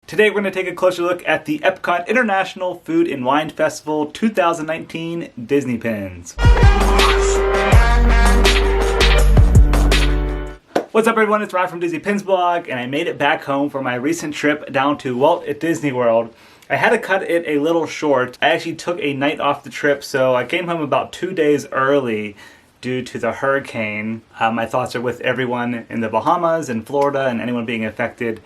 Today we're going to take a closer look at the Epcot International Food and Wine Festival 2019 Disney Pins. What's up everyone, it's Ryan from Disney Pins Blog, and I made it back home for my recent trip down to Walt at Disney World. I had to cut it a little short. I actually took a night off the trip, so I came home about 2 days early due to the hurricane. My thoughts are with everyone in the Bahamas and Florida and anyone being affected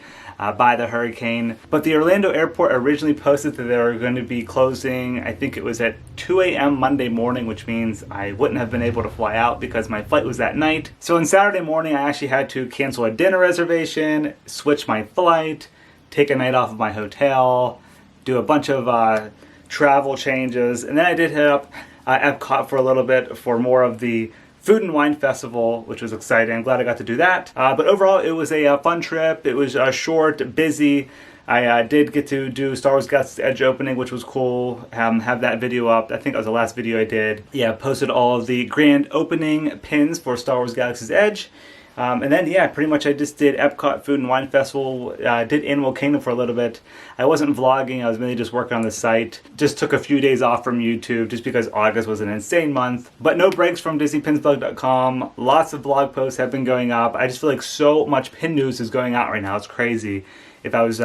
by the hurricane. But the Orlando airport originally posted that they were going to be closing, I think it was at 2 a.m. Monday morning, which means I wouldn't have been able to fly out because my flight was that night. So on Saturday morning, I actually had to cancel a dinner reservation, switch my flight, take a night off of my hotel, do a bunch of travel changes, and then I did hit up Epcot for a little bit for more of the Food and Wine Festival, which was exciting. I'm glad I got to do that. But overall, it was a fun trip. It was short, busy. I did get to do Star Wars Galaxy's Edge opening, which was cool. Have that video up. I think it was the last video I did. Yeah, posted all of the grand opening pins for Star Wars Galaxy's Edge. And then, yeah, pretty much I just did Epcot Food and Wine Festival, did Animal Kingdom for a little bit. I wasn't vlogging, I was mainly just working on the site. Just took a few days off from YouTube just because August was an insane month. But no breaks from DisneyPinsBlog.com. Lots of blog posts have been going up. I just feel like so much pin news is going out right now. It's crazy. If I was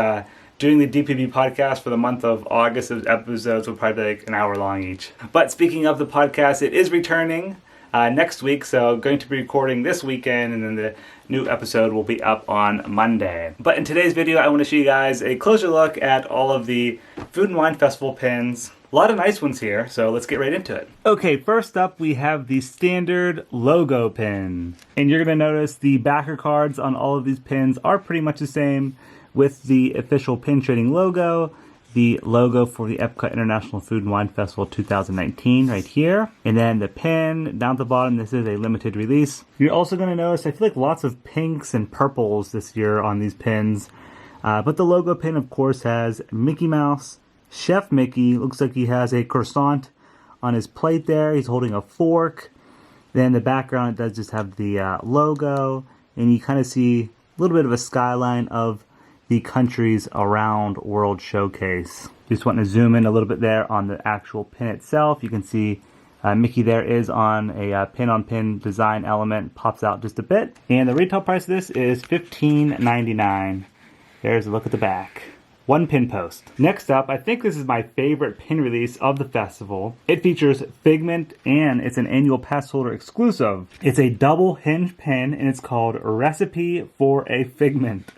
doing the DPB podcast for the month of August, those episodes would probably be like an hour long each. But speaking of the podcast, it is returning next week, so going to be recording this weekend, and then the new episode will be up on Monday. But in today's video, I want to show you guys a closer look at all of the Food and Wine Festival pins. A lot of nice ones here, so let's get right into it. Okay, first up we have the standard logo pin. And you're going to notice the backer cards on all of these pins are pretty much the same, with the official pin trading logo, the logo for the Epcot International Food and Wine Festival 2019 right here. And then the pin down at the bottom, this is a limited release. You're also going to notice, I feel like lots of pinks and purples this year on these pins. But the logo pin, of course, has Mickey Mouse. Chef Mickey looks like he has a croissant on his plate there. He's holding a fork. Then the background, it does just have the logo. And you kind of see a little bit of a skyline of the countries around World Showcase. Just want to zoom in a little bit there on the actual pin itself. You can see Mickey there is on a pin-on-pin design element, pops out just a bit. And the retail price of this is $15.99. There's a look at the back. One pin post. Next up, I think this is my favorite pin release of the festival. It features Figment, and it's an annual pass holder exclusive. It's a double hinge pin, and it's called Recipe for a Figment.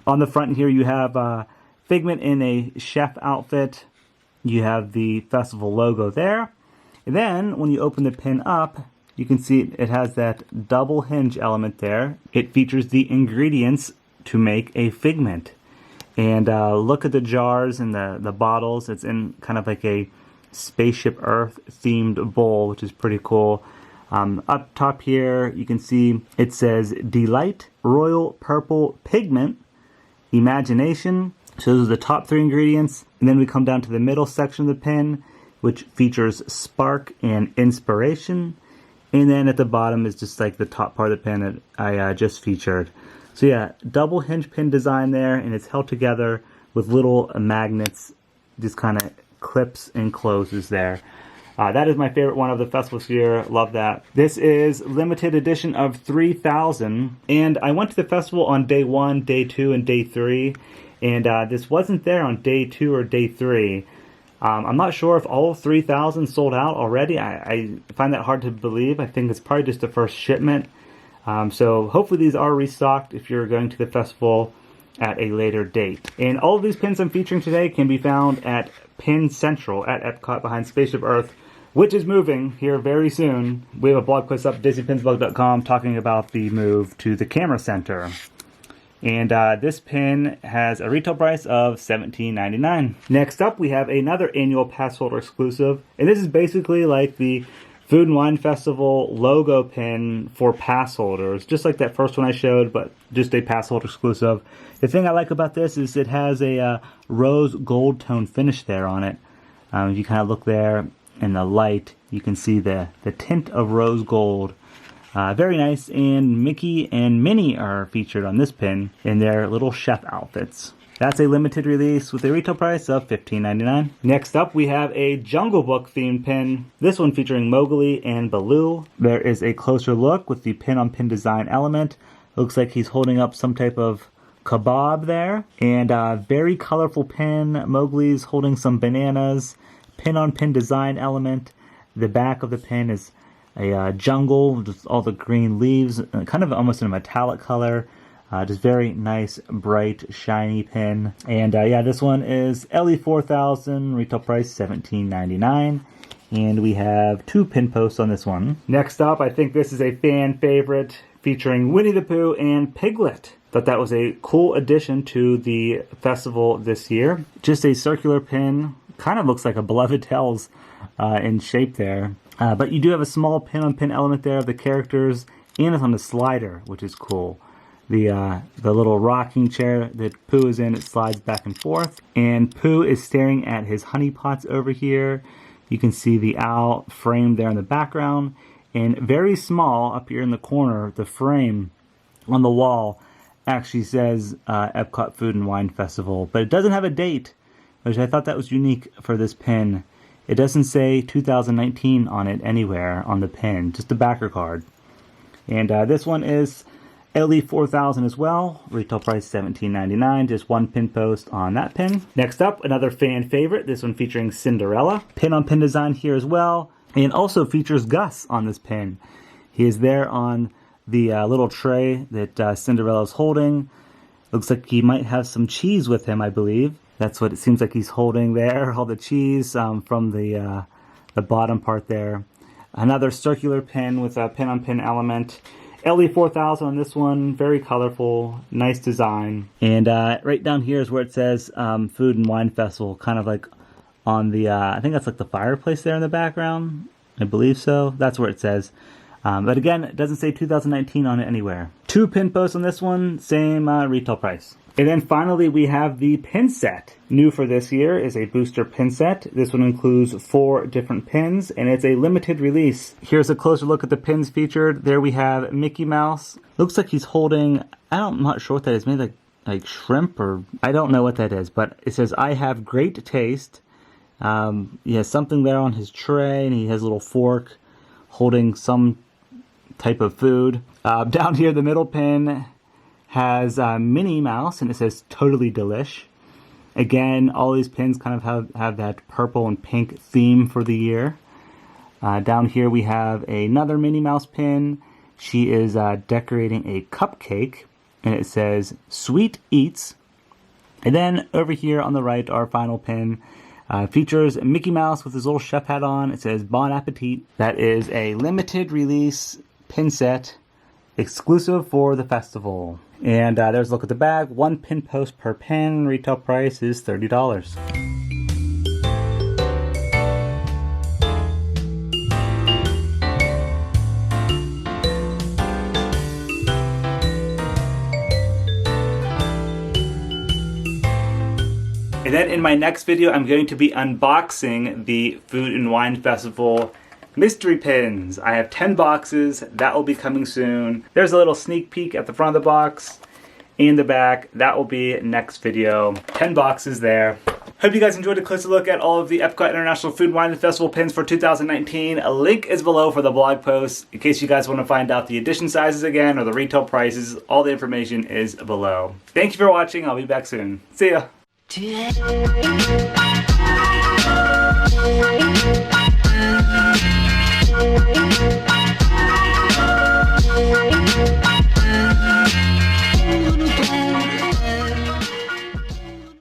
On the front here, you have Figment in a chef outfit. You have the festival logo there. And then, when you open the pin up, you can see it has that double hinge element there. It features the ingredients to make a Figment. And look at the jars and the bottles. It's in kind of like a Spaceship Earth themed bowl, which is pretty cool. Up top here, you can see it says Delight, Royal Purple Pigment, Imagination. So those are the top three ingredients. And then we come down to the middle section of the pin, which features Spark and Inspiration. And then at the bottom is just like the top part of the pin that I just featured. So yeah, double hinge pin design there, and it's held together with little magnets, just kind of clips and closes there. That is my favorite one of the festival this year. Love that. This is limited edition of 3,000. And I went to the festival on day 1, day 2, and day 3. And this wasn't there on day 2 or day 3. I'm not sure if all 3,000 sold out already. I find that hard to believe. I think it's probably just the first shipment. So hopefully these are restocked if you're going to the festival at a later date. And all of these pins I'm featuring today can be found at Pin Central at Epcot behind Spaceship Earth, which is moving here very soon. We have a blog post up at DisneyPinsBlog.com talking about the move to the Camera Center. And this pin has a retail price of $17.99. Next up, we have another annual pass holder exclusive. And this is basically like the Food and Wine Festival logo pin for pass holders. Just like that first one I showed, but just a pass holder exclusive. The thing I like about this is it has a rose gold tone finish there on it. If you kind of look there in the light, you can see the tint of rose gold. Very nice, and Mickey and Minnie are featured on this pin in their little chef outfits. That's a limited release with a retail price of $15.99. Next up, we have a Jungle Book themed pin. This one featuring Mowgli and Baloo. There is a closer look with the pin-on-pin design element. Looks like he's holding up some type of kebab there. And a very colorful pin. Mowgli's holding some bananas. Pin-on-pin design element. The back of the pin is a jungle, just all the green leaves, kind of almost in a metallic color. Just very nice, bright, shiny pin. And yeah, this one is LE4000, retail price $17.99. And we have 2 pin posts on this one. Next up, I think this is a fan favorite featuring Winnie the Pooh and Piglet. Thought that was a cool addition to the festival this year. Just a circular pin, kind of looks like a Beloved Tales in shape there. But you do have a small pin-on-pin element there of the characters, and it's on the slider, which is cool. The little rocking chair that Pooh is in, it slides back and forth. And Pooh is staring at his honey pots over here. You can see the owl framed there in the background. And very small, up here in the corner, the frame on the wall actually says Epcot Food and Wine Festival. But it doesn't have a date, which I thought that was unique for this pin. It doesn't say 2019 on it anywhere on the pin, just the backer card. And this one is LE4000 as well, retail price $17.99, just 1 pin post on that pin. Next up, another fan favorite, this one featuring Cinderella. Pin-on-pin design here as well, and also features Gus on this pin. He is there on the little tray that Cinderella is holding. Looks like he might have some cheese with him, I believe. That's what it seems like he's holding there, all the cheese from the bottom part there. Another circular pin with a pin-on-pin element. LE4000 on this one, very colorful, nice design. And right down here is where it says Food and Wine Festival, kind of like on the, I think that's like the fireplace there in the background. I believe so. That's where it says. But again, it doesn't say 2019 on it anywhere. 2 pin posts on this one, same retail price. And then finally, we have the pin set. New for this year is a booster pin set. This one includes 4 different pins, and it's a limited release. Here's a closer look at the pins featured. There we have Mickey Mouse. Looks like he's holding, I'm not sure what that is, maybe like shrimp, or I don't know what that is, but it says, I have great taste. He has something there on his tray, and he has a little fork holding some type of food. Down here, the middle pin has Minnie Mouse, and it says totally delish. Again, all these pins kind of have that purple and pink theme for the year. Down here we have another Minnie Mouse pin. She is decorating a cupcake, and it says Sweet Eats. And then over here on the right, our final pin features Mickey Mouse with his little chef hat on. It says Bon Appetit. That is a limited release pin set exclusive for the festival. And there's a look at the bag. 1 pin post per pin. Retail price is $30. And then in my next video, I'm going to be unboxing the Food and Wine Festival mystery pins. I have 10 boxes. That will be coming soon. There's a little sneak peek at the front of the box and the back. That will be next video. 10 boxes there. Hope you guys enjoyed a closer look at all of the Epcot International Food and Wine Festival pins for 2019. A link is below for the blog post in case you guys want to find out the edition sizes again or the retail prices. All the information is below. Thank you for watching. I'll be back soon. See ya.